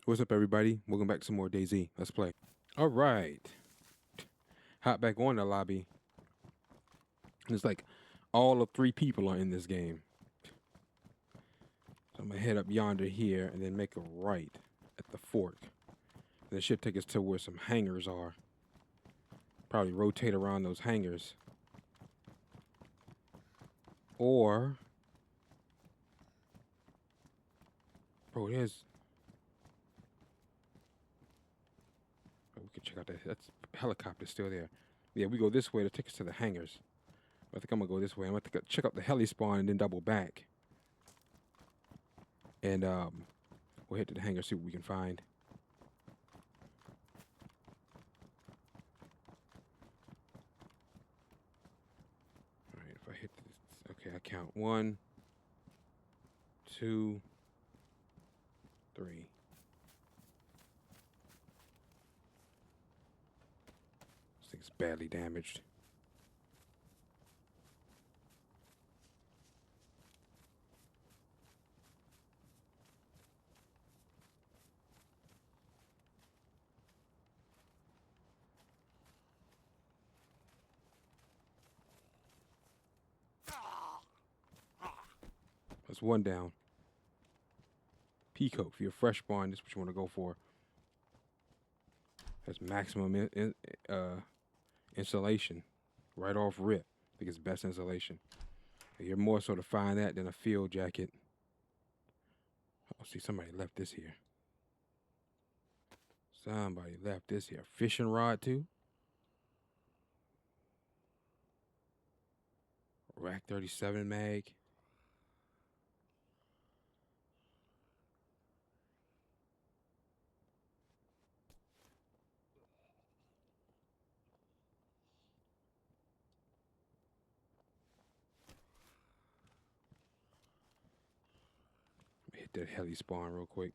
What's up, everybody? Welcome back to some more DayZ. Let's play. All right. Hop back on the lobby. It's like all of 3 people are in this game. So I'm going to head up yonder here and then make a right at the fork. That should take us to where some hangars are. Probably rotate around those hangars. Or... Bro, there's... Oh, we can check out that. That's helicopter still there. Yeah, we go this way to take us to the hangars. I think I'm going to go this way. I'm going to check out the heli spawn and then double back. And we'll head to the hangar, see what we can find. All right, if I hit this, okay, I count 1, 2, 3. This thing's badly damaged. That's 1 down. Peacoat for your fresh spawn. This is what you want to go for. That's maximum insulation. Right off rip. I think it's best insulation. You're more so to find that than a field jacket. Oh, see, somebody left this here. Somebody left this here. Fishing rod, too. Rack 37 mag. Hit that heli spawn real quick.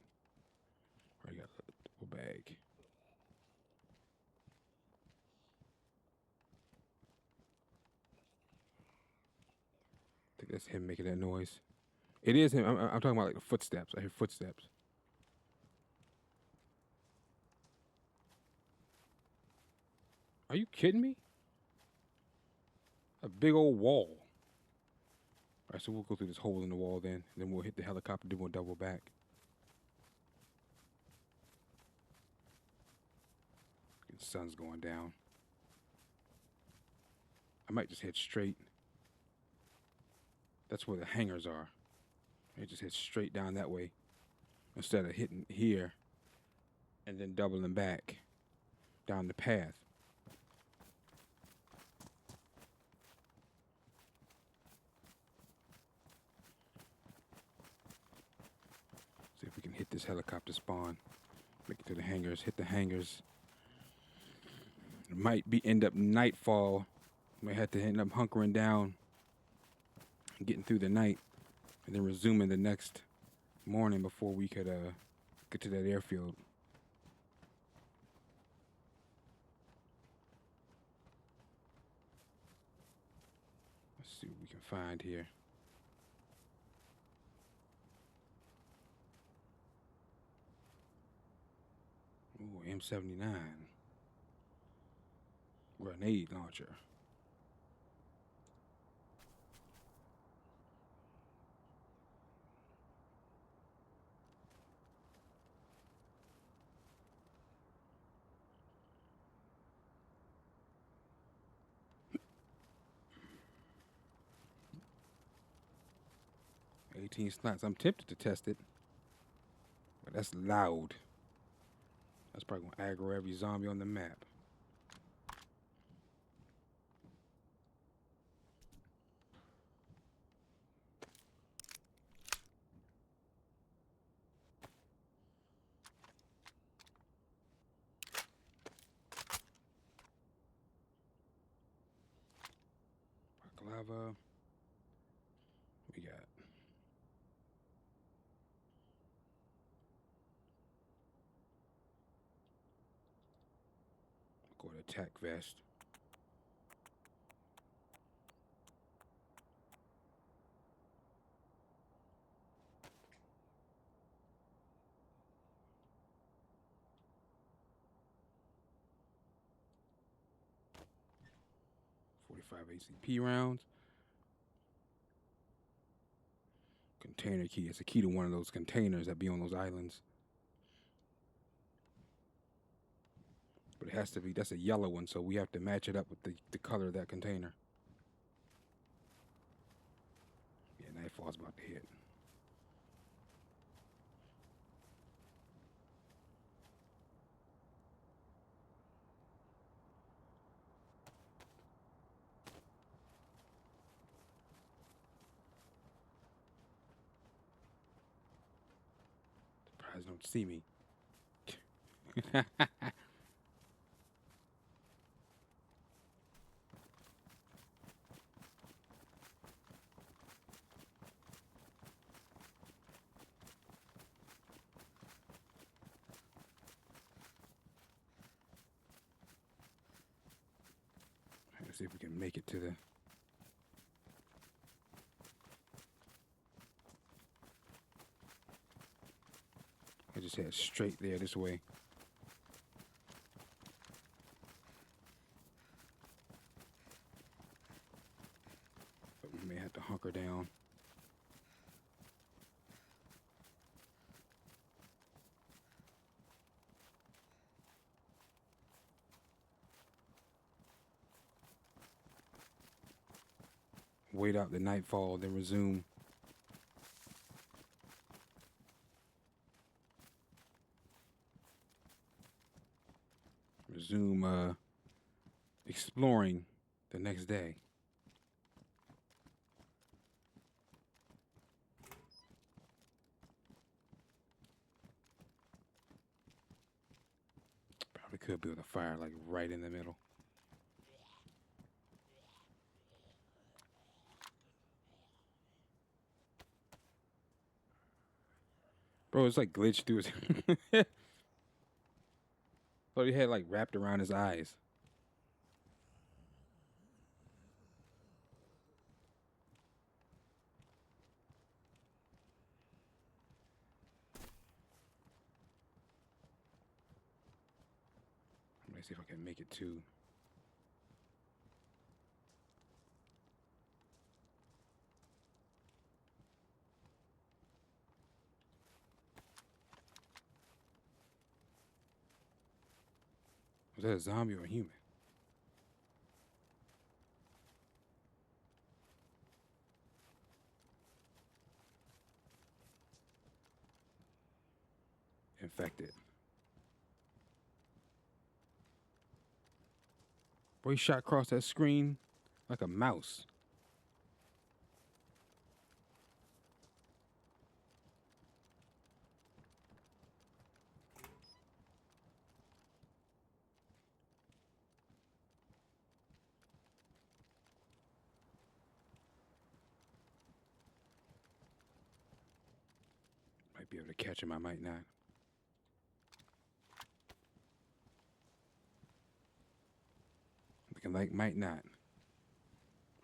I got a double bag. I think that's him making that noise. It is him. I'm talking about like the footsteps. I hear footsteps. Are you kidding me? A big old wall. All right, so we'll go through this hole in the wall then. Then we'll hit the helicopter, then we'll double back. The sun's going down. I might just head straight. That's where the hangars are. I just head straight down that way instead of hitting here and then doubling back down the path. See if we can hit this helicopter spawn. Make it to the hangars. Hit the hangars. It might end up nightfall. Might have to end up hunkering down and getting through the night and then resuming the next morning before we could get to that airfield. Let's see what we can find here. Ooh, M79. Grenade launcher. $18 slots. I'm tempted to test it, but that's loud. That's probably gonna aggro every zombie on the map. Lava. We got go to attack vest. 45 ACP rounds. Container key. It's a key to one of those containers that be on those islands. But it has to be, that's a yellow one, so we have to match it up with the color of that container. Yeah, nightfall's about to hit. Surprised don't see me. Let's see if we can make it to the... I just head straight there this way. But we may have to hunker down. Wait out the nightfall, then resume. Resume exploring the next day. Probably could build a fire like right in the middle. Bro, it's like glitched through his... Thought he had like wrapped around his eyes. Let me see if I can make it too. Was that a zombie or a human? Infected. Boy, he shot across that screen like a mouse. Might be able to catch him, I might not. Looking like might not.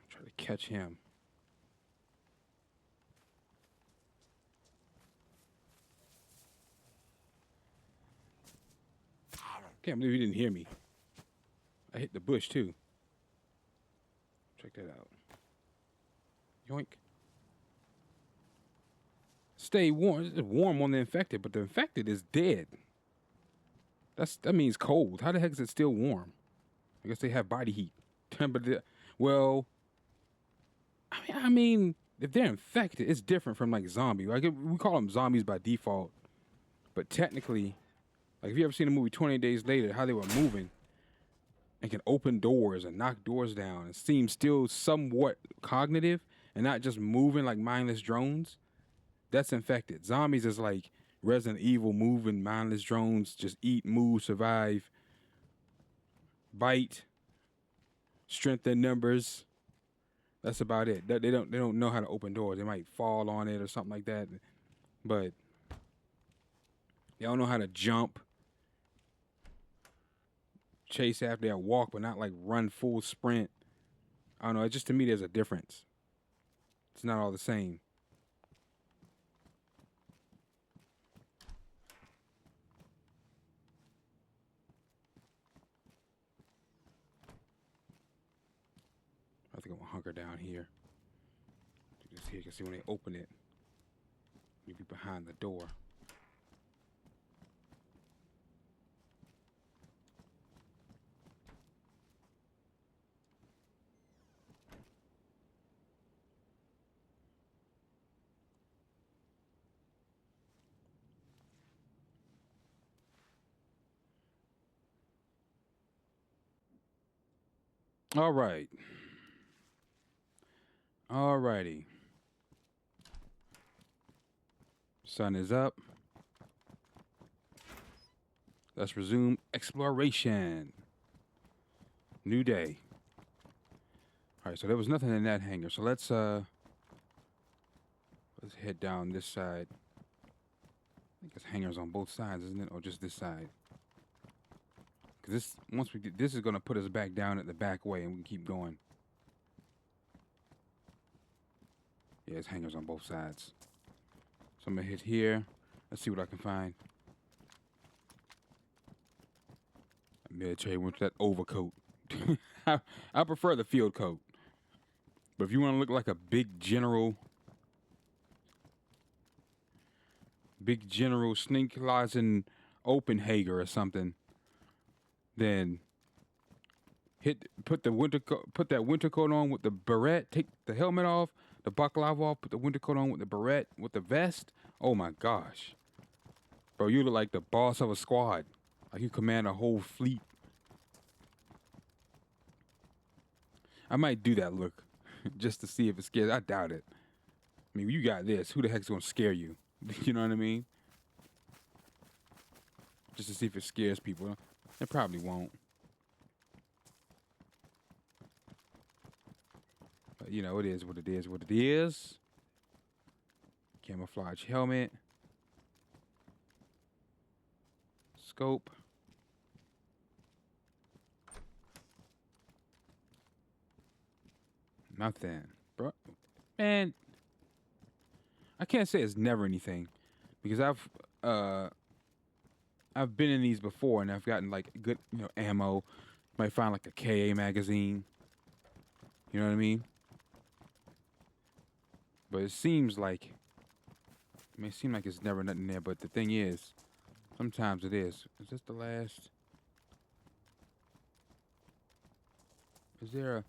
Try to catch him. Can't believe he didn't hear me. I hit the bush too. Check that out. Yoink. Stay warm. It's warm on the infected, but the infected is dead. That means cold. How the heck is it still warm? I guess they have body heat. But well, I mean, if they're infected, it's different from like zombie. Like we call them zombies by default, but technically, like if you ever seen the movie 28 Days Later, how they were moving and can open doors and knock doors down and seem still somewhat cognitive and not just moving like mindless drones, that's infected. Zombies is like Resident Evil, moving mindless drones, just eat, move, survive, bite, strength in numbers. That's about it. They don't know how to open doors. They might fall on it or something like that, but they don't know how to jump, chase after that, walk, but not like run full sprint. I don't know. It just, to me, there's a difference. It's not all the same. think I'm gonna hunker down here. Just here, you can see when they open it, you'll be behind the door. All right. All righty. Sun is up. Let's resume exploration. New day. All right, so there was nothing in that hangar. So let's head down this side. I think there's hangars on both sides, isn't it? Or just this side? Because this, once we get, this is gonna put us back down at the back way, and we can keep going. Yeah, there's hangars on both sides. So I'm gonna hit here. Let's see what I can find. A military with that overcoat. I prefer the field coat. But if you want to look like a big general Sninkleisen Openhager or something, then put that winter coat on with the beret, take the helmet off, the baklava off, put the winter coat on with the beret, with the vest. Oh my gosh. Bro, you look like the boss of a squad. Like you command a whole fleet. I might do that look just to see if it scares. I doubt it. I mean, you got this. Who the heck's gonna scare you? You know what I mean? Just to see if it scares people. It probably won't. But you know, it is what it is. What it is. Camouflage helmet. Scope. Nothing, bro. Man, I can't say it's never anything, because I've been in these before and I've gotten like good, ammo. Might find like a KA magazine. You know what I mean? But it seems like, it seem like it's never nothing there. But the thing is, sometimes it is. Is this the last? Is there a?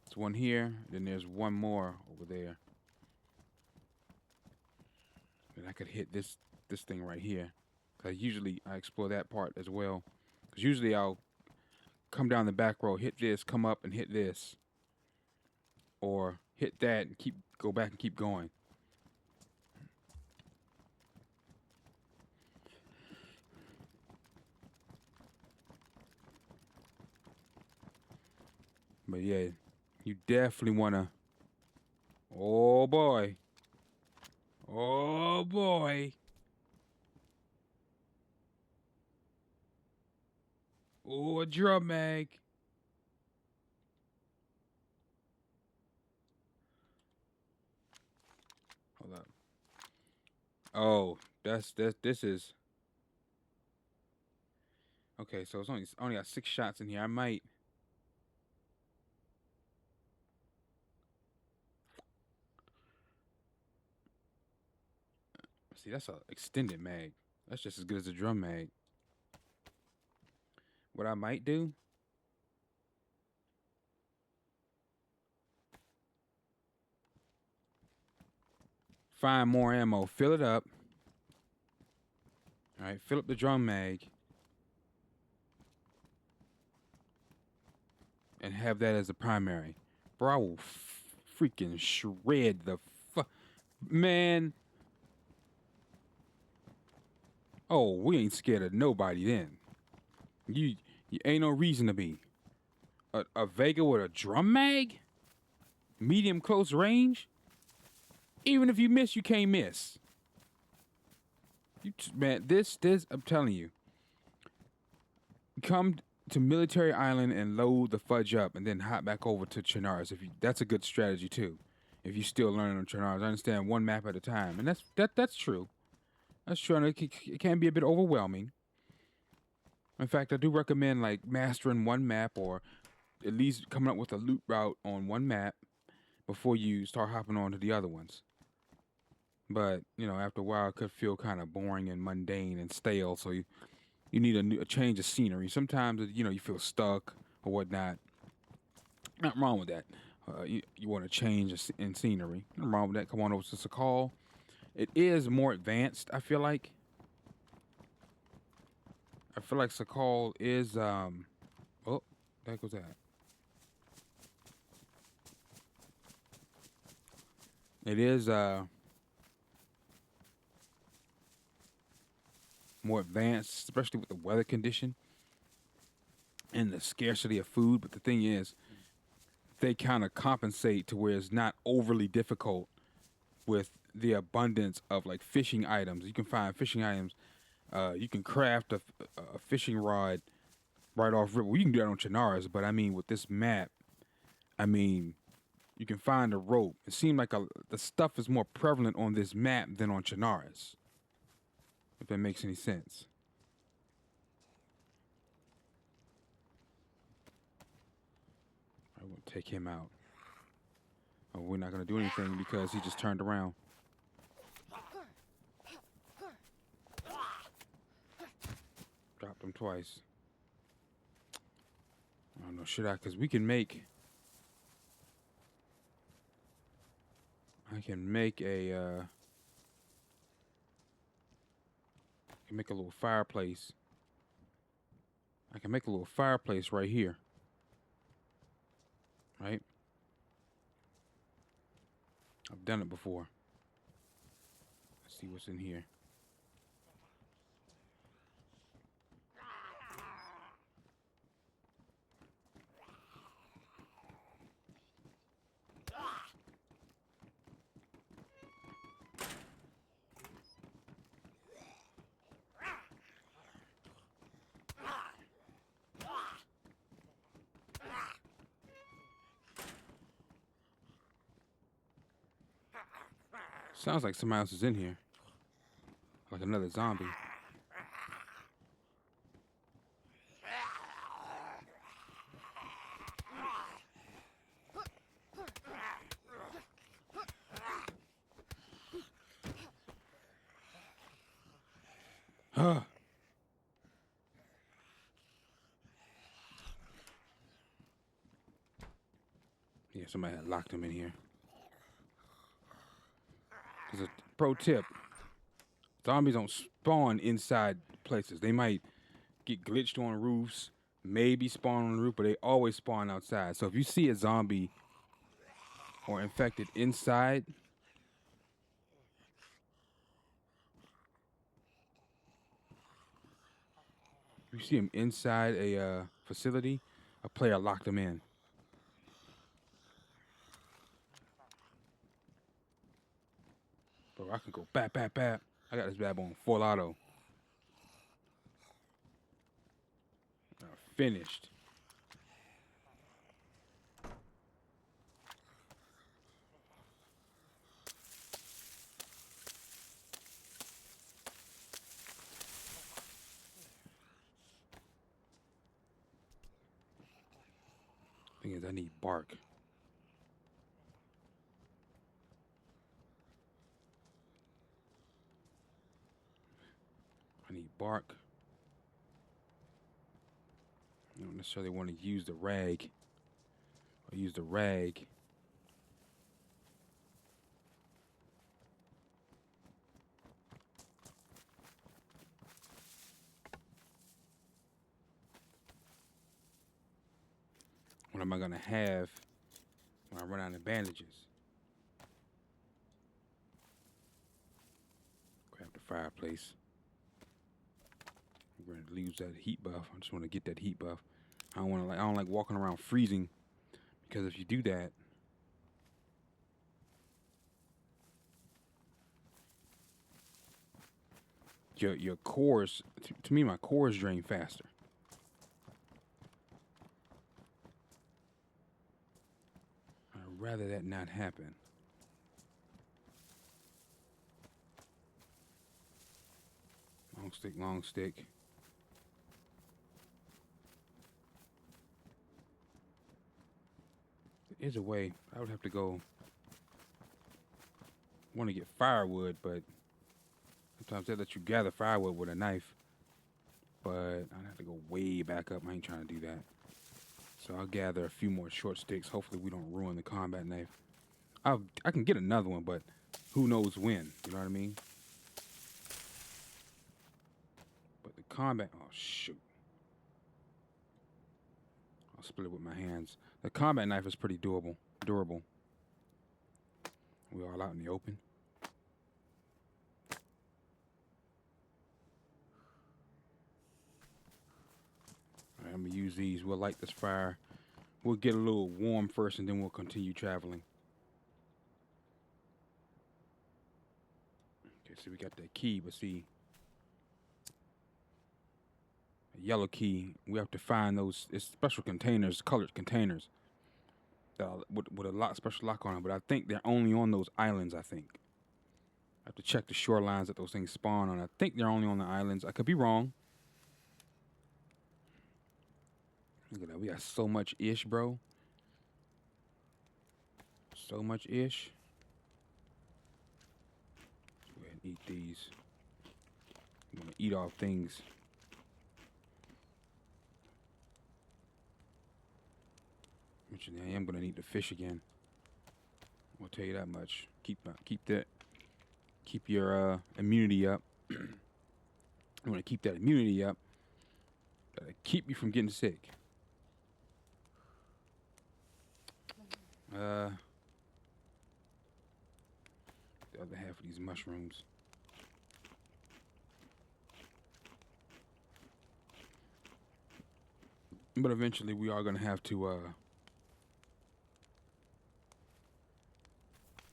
There's one here. Then there's one more over there. And I could hit this thing right here. Cause usually I explore that part as well. Cause usually I'll come down the back row, hit this, come up and hit this, or hit that and go back and keep going. But yeah, you definitely wanna. Oh boy. Oh boy. Oh, a drum mag. Hold up. Oh, this is. Okay, so it's only got 6 shots in here. I might. See, that's a extended mag. That's just as good as a drum mag. What I might do, find more ammo, fill it up. All right, fill up the drum mag. And have that as a primary. Bro, I will freaking shred the man. Oh, we ain't scared of nobody then. You ain't no reason to be. A Vega with a drum mag? Medium close range? Even if you miss, you can't miss. Man, this, I'm telling you. Come to Military Island and load the fudge up and then hop back over to Chernarus. That's a good strategy too. If you're still learning on Chernarus. I understand one map at a time. And that's true. That's true. And it can be a bit overwhelming. In fact, I do recommend like mastering one map or at least coming up with a loop route on one map before you start hopping on to the other ones. But after a while, it could feel kind of boring and mundane and stale. So you need a change of scenery. Sometimes you feel stuck or whatnot. Nothing wrong with that. You want to change in scenery. Nothing wrong with that. Come on over to Sakal. It is more advanced, I feel like. Sakal is oh, there goes that. It is more advanced, especially with the weather condition and the scarcity of food. But the thing is, they kind of compensate to where it's not overly difficult with the abundance of like fishing items. You can find fishing items. You can craft a fishing rod right off river. Well, you can do that on Chinaras, but I mean with this map, I mean you can find a rope. It seemed like the stuff is more prevalent on this map than on Chinaras. If that makes any sense. I will take him out. Oh, we're not gonna do anything because he just turned around. Dropped him twice. I don't know, should I? Because we can make... I can make a... I can make a little fireplace. I can make a little fireplace right here. Right? I've done it before. Let's see what's in here. Sounds like somebody else is in here. Like another zombie. Huh. Yeah, somebody had locked him in here. There's a pro tip. Zombies don't spawn inside places. They might get glitched on roofs, maybe spawn on the roof, but they always spawn outside. So if you see a zombie or infected inside, if you see him inside a facility, a player locked him in. Bro, I can go bap, bap, bap. I got this bad boy on full auto. Finished. Thing is, I need bark. I need bark. I don't necessarily want to use the rag. Or use the rag. What am I going to have when I run out of bandages? Grab the fireplace. I'm going to lose that heat buff. I just want to get that heat buff. I don't like walking around freezing, because if you do that, your cores, to me, my cores drain faster. I'd rather that not happen. Long stick, long stick. There's a way. I would have to go. Want to get firewood, but sometimes they let you gather firewood with a knife. But I'd have to go way back up. I ain't trying to do that. So I'll gather a few more short sticks. Hopefully we don't ruin the combat knife. I can get another one, but who knows when? You know what I mean? But the combat, oh shoot. I'll split it with my hands. The combat knife is pretty durable. We're all out in the open. All right, I'm gonna use these. We'll light this fire. We'll get a little warm first, and then we'll continue traveling. Okay, so we got that key, but see, a yellow key. We have to find those. It's special containers, colored containers, with a special lock on them. But I think they're only on those islands. I think I have to check the shorelines that those things spawn on. I think they're only on the islands. I could be wrong. Look at that. We got so much ish, bro. So much ish. Let's go ahead and eat these. I'm gonna eat off things. Mentioned I am gonna need the fish again. I'll tell you that much. Keep your immunity up. I'm gonna keep that immunity up. Keep you from getting sick. The other half of these mushrooms. But eventually we are gonna have to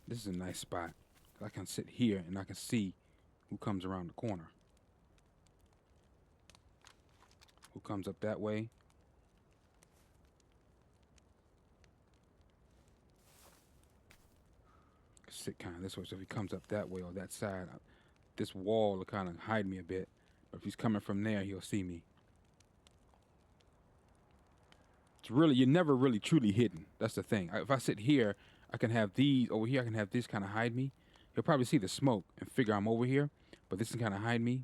this is a nice spot. I can sit here and I can see who comes around the corner. Who comes up that way. Sit kind of this way, so if he comes up that way or that side, this wall will kind of hide me a bit. But if he's coming from there, he'll see me. It's really, you're never really truly hidden. That's the thing. If I sit here, I can have these over here. I can have this kind of hide me. He'll probably see the smoke and figure I'm over here, but this can kind of hide me.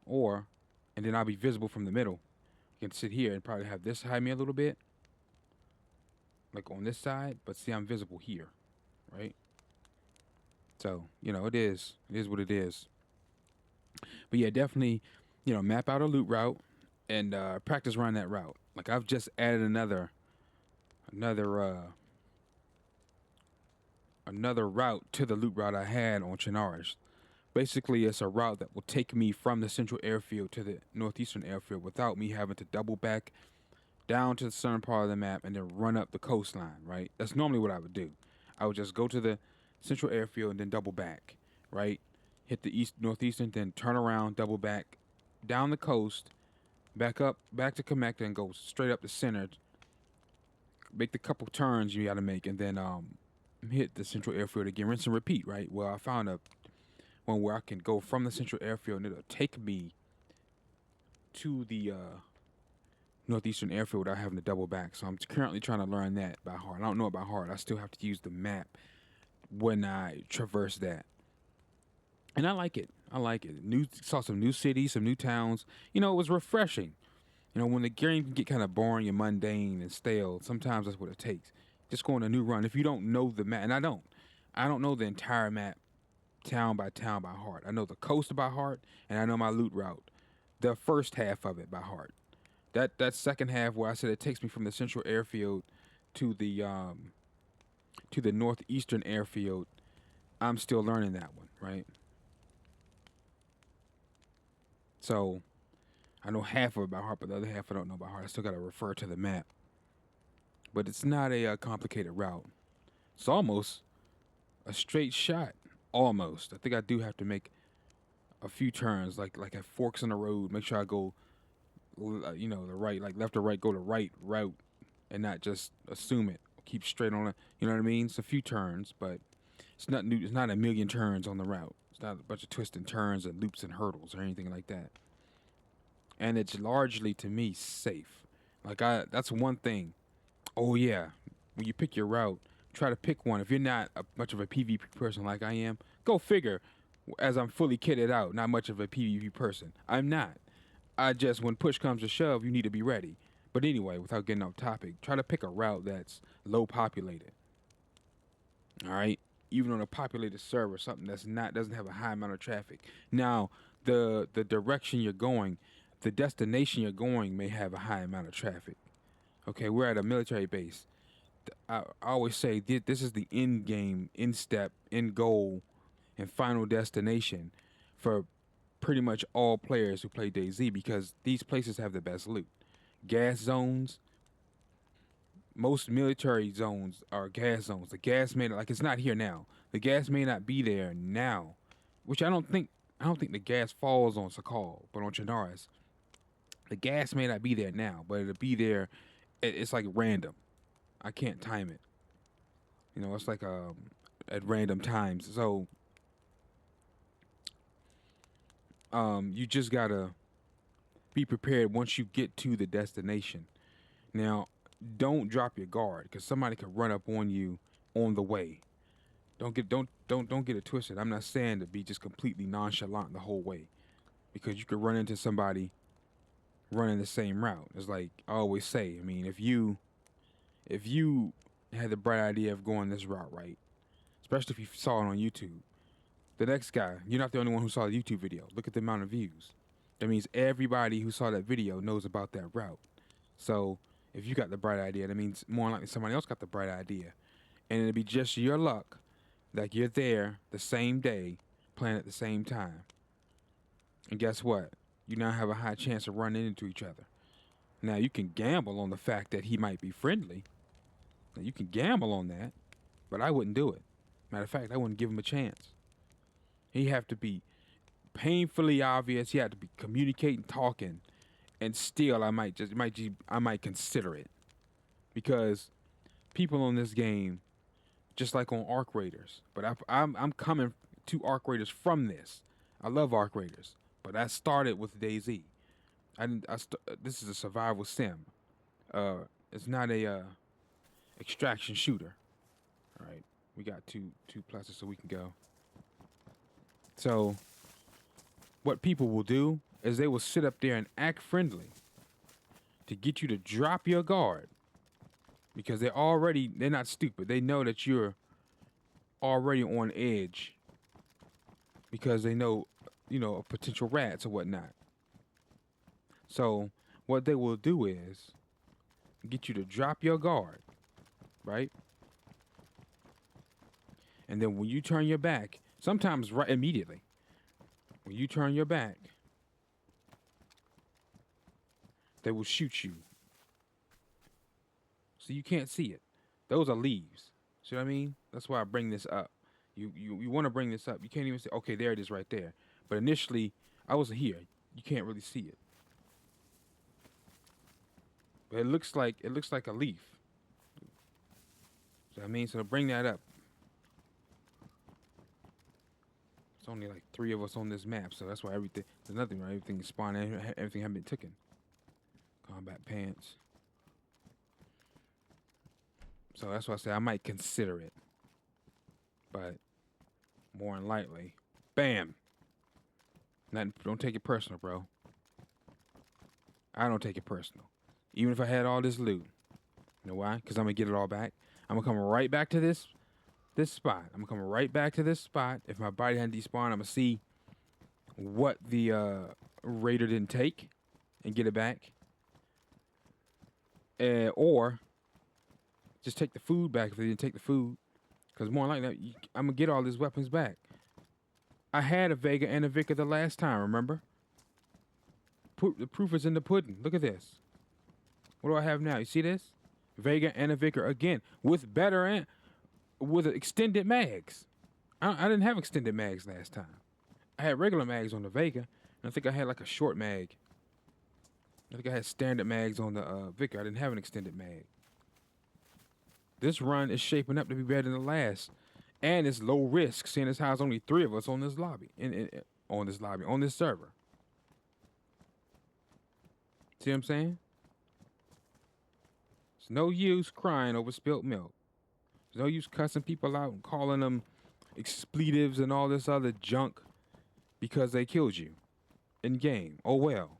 And then I'll be visible from the middle. You can sit here and probably have this hide me a little bit, like on this side, but see I'm visible here, right? So, it is what it is. But yeah, definitely, map out a loot route and practice run that route. Like I've just added another route to the loot route I had on Chinaris. Basically, it's a route that will take me from the central airfield to the northeastern airfield without me having to double back down to the southern part of the map and then run up the coastline, right? That's normally what I would do. I would just go to the central airfield and then double back, right? Hit the northeastern, then turn around, double back down the coast, back to Connector and go straight up the center. Make the couple turns you got to make, and then hit the central airfield again. Rinse and repeat, right? Well, I found one where I can go from the central airfield and it'll take me to the northeastern airfield without having to double back. So I'm currently trying to learn that by heart. I don't know it by heart. I still have to use the map when I traverse that. And I like it. Saw some new cities, some new towns. It was refreshing. When the game can get kind of boring and mundane and stale, sometimes that's what it takes. Just go on a new run. If you don't know the map, and I don't know the entire map, town by heart. I know the coast by heart, and I know my loot route, the first half of it by heart. That second half where I said it takes me from the central airfield to the northeastern airfield, I'm still learning that one, right? So I know half of it by heart, but the other half I don't know by heart. I still got to refer to the map. But it's not a complicated route. It's almost a straight shot. Almost. I think I do have to make a few turns, like at forks in the road. Make sure I go, the right, like left or right, go the right route, and not just assume it. Keep straight on it. You know what I mean? It's a few turns, but it's not new. It's not a million turns on the route. It's not a bunch of twists and turns and loops and hurdles or anything like that. And it's largely, to me, safe. That's one thing. Oh yeah, when you pick your route, try to pick one. If you're not much of a PvP person like I am, go figure. As I'm fully kitted out, not much of a PvP person. I'm not. I just, when push comes to shove, you need to be ready. But anyway, without getting off topic, try to pick a route that's low populated. All right, even on a populated server, something that's not doesn't have a high amount of traffic. Now, the direction you're going, the destination you're going may have a high amount of traffic. Okay, we're at a military base. I always say this is the end game, end step, end goal, and final destination for pretty much all players who play DayZ because these places have the best loot. Gas zones, most military zones are gas zones. The gas may not, like it's not here now. The gas may not be there now, which I don't think. I don't think the gas falls on Sakal, but on Chinaris, the gas may not be there now, but it'll be there. It's like random. I can't time it. You know, it's like at random times. So you just gotta be prepared once you get to the destination. Now, don't drop your guard because somebody could run up on you on the way. Don't get it twisted. I'm not saying to be just completely nonchalant the whole way, because you could run into somebody running the same route. It's like I always say. I mean, if you had the bright idea of going this route, right? Especially if you saw it on YouTube, the next guy, you're not the only one who saw the YouTube video. Look at the amount of views. That means everybody who saw that video knows about that route. So if you got the bright idea, that means more likely somebody else got the bright idea. And it'll be just your luck that you're there the same day, playing at the same time. And guess what? You now have a high chance of running into each other. Now, you can gamble on the fact that he might be friendly. Now, you can gamble on that, but I wouldn't do it. Matter of fact, I wouldn't give him a chance. He have to be painfully obvious. He had to be communicating, talking, and still I might consider it, because people on this game, just like on Arc Raiders, but I'm coming to Arc Raiders from this. I love Arc Raiders, but I started with DayZ. This is a survival sim. It's not a extraction shooter. All right, we got two places so we can go. So, what people will do is they will sit up there and act friendly to get you to drop your guard, because they're not stupid. They know that you're already on edge because they know, potential rats or whatnot. So, what they will do is get you to drop your guard, right? And then when you turn your back, sometimes right immediately, when you turn your back, they will shoot you. So you can't see it. Those are leaves. See what I mean? That's why I bring this up. You want to bring this up. You can't even say, okay, there it is right there. But initially, I was here. You can't really see it. But it looks like a leaf. So I mean, so to bring that up. It's only like 3 of us on this map, so that's why there's nothing, right? Everything is spawning, everything has been taken. Combat pants. So that's why I say I might consider it. But more than likely, bam. Don't take it personal, bro. I don't take it personal. Even if I had all this loot. You know why? Because I'm going to get it all back. I'm going to come right back to this spot. I'm going to come right back to this spot. If my body hadn't despawned, I'm going to see what the raider didn't take and get it back. Or just take the food back if they didn't take the food. Because more like that, I'm going to get all these weapons back. I had a Vega and a Vicar the last time, remember? The proof is in the pudding. Look at this. What do I have now? You see this? Vega and a Vicar again with with extended mags. I didn't have extended mags last time. I had regular mags on the Vega, and I think I had like a short mag. I think I had standard mags on the Vicar. I didn't have an extended mag. This run is shaping up to be better than the last, and it's low risk, seeing as how there's only 3 of us on this lobby, on this server. See what I'm saying? There's no use crying over spilt milk. There's no use cussing people out and calling them expletives and all this other junk because they killed you in game. Oh well.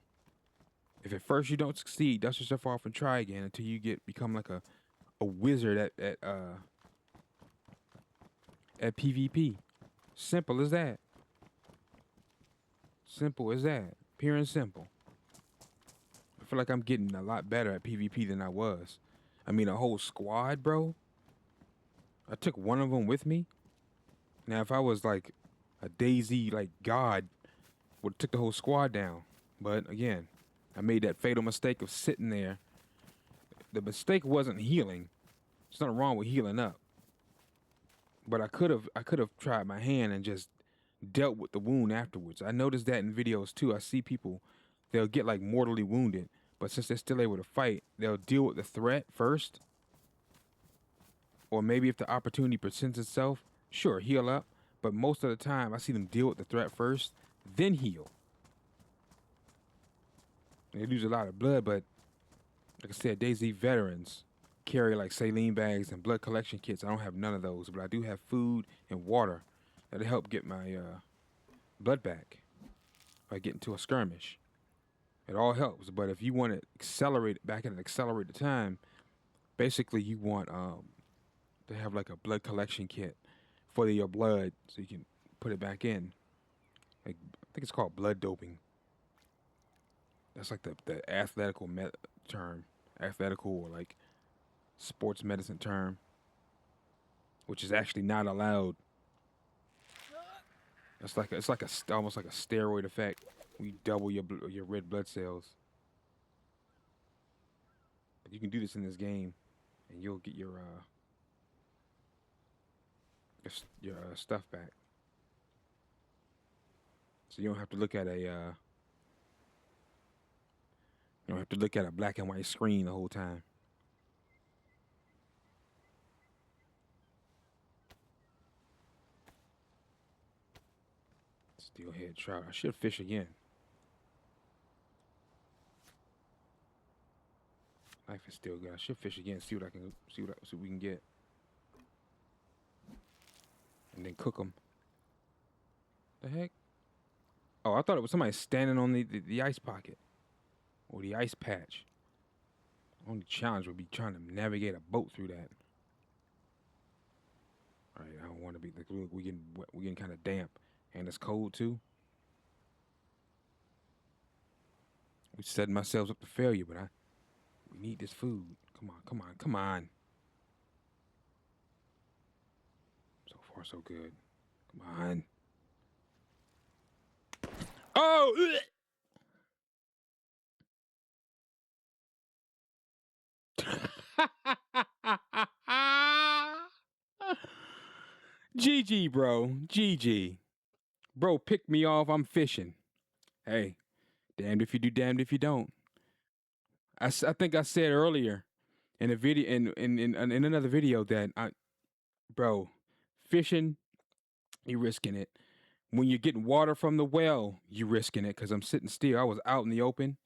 If at first you don't succeed, dust yourself off and try again until you become like a wizard at PvP. Simple as that. Simple as that. Pure and simple. I feel like I'm getting a lot better at PvP than I was. I mean, a whole squad, bro. I took one of them with me. Now, if I was like a DayZ like god, would have took the whole squad down. But again, I made that fatal mistake of sitting there. The mistake wasn't healing. There's nothing wrong with healing up. But I could have tried my hand and just dealt with the wound afterwards. I noticed that in videos too. I see people, they'll get like mortally wounded, but since they're still able to fight, they'll deal with the threat first. Or maybe if the opportunity presents itself, sure, heal up. But most of the time, I see them deal with the threat first, then heal. They lose a lot of blood, but like I said, DayZ veterans carry like saline bags and blood collection kits. I don't have none of those, but I do have food and water that'll help get my blood back if I get into a skirmish. It all helps, but if you want to accelerate it back and accelerate the time, basically you want to have like a blood collection kit for your blood so you can put it back in. Like, I think it's called blood doping. That's like the athletical term, athletical or like sports medicine term, which is actually not allowed. It's like almost like a steroid effect. We double your red blood cells. But you can do this in this game, and you'll get your stuff back. So you don't have to look at a black and white screen the whole time. Steelhead trout. I should fish again. Knife is still good. I should fish again. See what we can get, and then cook them. The heck? Oh, I thought it was somebody standing on the ice pocket or the ice patch. Only challenge would be trying to navigate a boat through that. All right, I don't want to be like we getting kind of damp, and it's cold too. We setting ourselves up to failure, but we need this food. Come on. So far, so good. Come on. Oh! GG, bro. GG. Bro, pick me off. I'm fishing. Hey, damned if you do, damned if you don't. I think I said earlier in a video, in another video that bro, fishing, you're risking it. When you're getting water from the well, you're risking it because I'm sitting still. I was out in the open.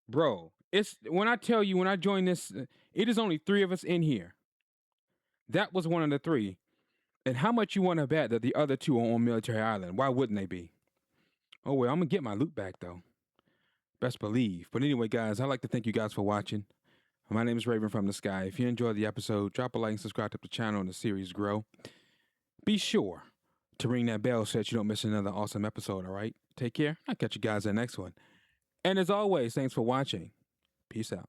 Bro, it's when I tell you, when I joined this, it is only 3 of us in here. That was one of the 3. And how much you want to bet that the other 2 are on Military Island? Why wouldn't they be? Oh, well, I'm going to get my loot back, though. Best believe. But anyway, guys, I'd like to thank you guys for watching. My name is Raven from the Sky. If you enjoyed the episode, drop a like and subscribe to help the channel and the series grow. Be sure to ring that bell so that you don't miss another awesome episode, all right? Take care. I'll catch you guys in the next one. And as always, thanks for watching. Peace out.